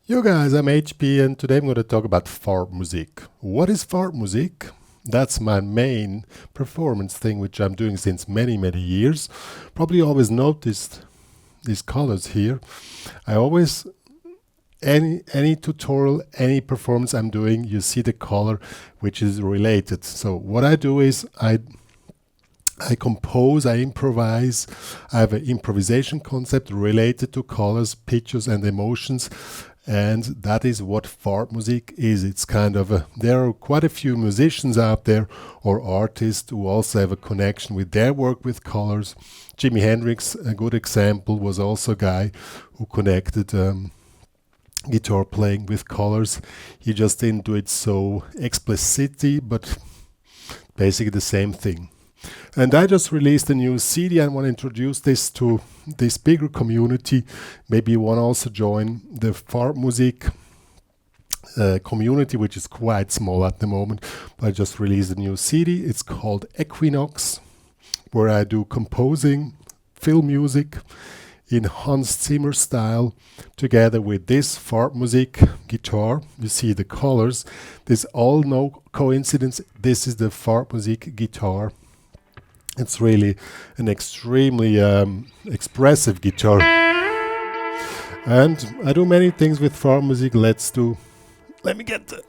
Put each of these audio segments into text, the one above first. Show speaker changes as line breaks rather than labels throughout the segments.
Yo guys, I'm HP and today I'm going to talk about Farbmusik. What is Farbmusik? That's my main performance thing which I'm doing since many years. Probably always noticed these colors here. I always, any tutorial, any performance I'm doing, you see the color which is related. So what I do is I compose, I improvise, I have an improvisation concept related to colors, pictures and emotions. And that is what Farbmusik is. It's kind of there are quite a few musicians out there or artists who also have a connection with their work with colors. Jimi Hendrix, a good example, was also a guy who connected guitar playing with colors. He just didn't do it so explicitly, but basically the same thing. And I just released a new CD. I want to introduce this to this bigger community. Maybe you want to also join the Farbmusik community, which is quite small at the moment. But I just released a new CD. It's called Equinox, where I do composing, film music in Hans Zimmer style, together with this Farbmusik guitar. You see the colors. There's all no coincidence. This is the Farbmusik guitar. It's really an extremely expressive guitar. And I do many things with Farbmusik. Let me get the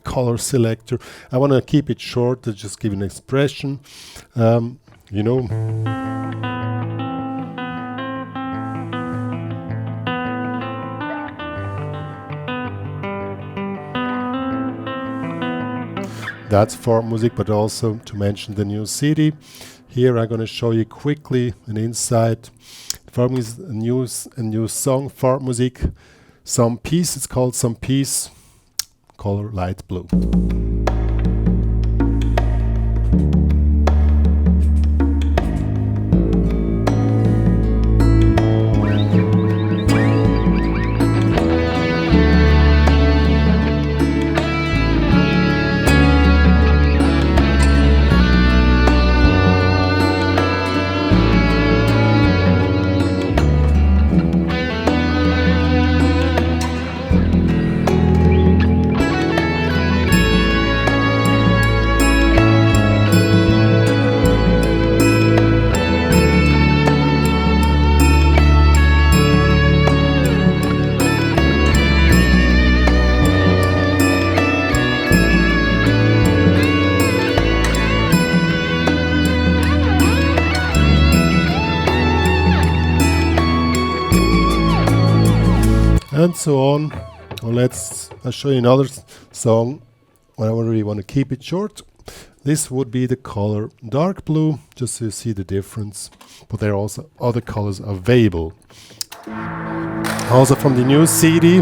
color selector. I want to keep it short to just give an expression. You know. That's Farbmusik, but also to mention the new CD. Here I'm going to show you quickly an insight. Farbmusik is a new song, Farbmusik. Some Piece, it's called Some Piece, color light blue. And so on. Well, I'll show you another song. I really want to keep it short. This would be the color dark blue, just so you see the difference. But there are also other colors available. Also from the new CD.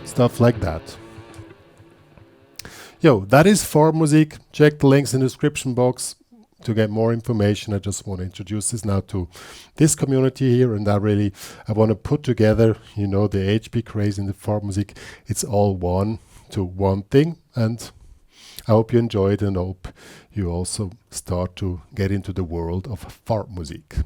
Stuff like that. Yo, that is Farbmusik. Check the links in the description box to get more information. I just want to introduce this now to this community here, and I want to put together, you know, the HPCrazy and the Farbmusik. It's all one thing, and I hope you enjoy it and hope you also start to get into the world of Farbmusik.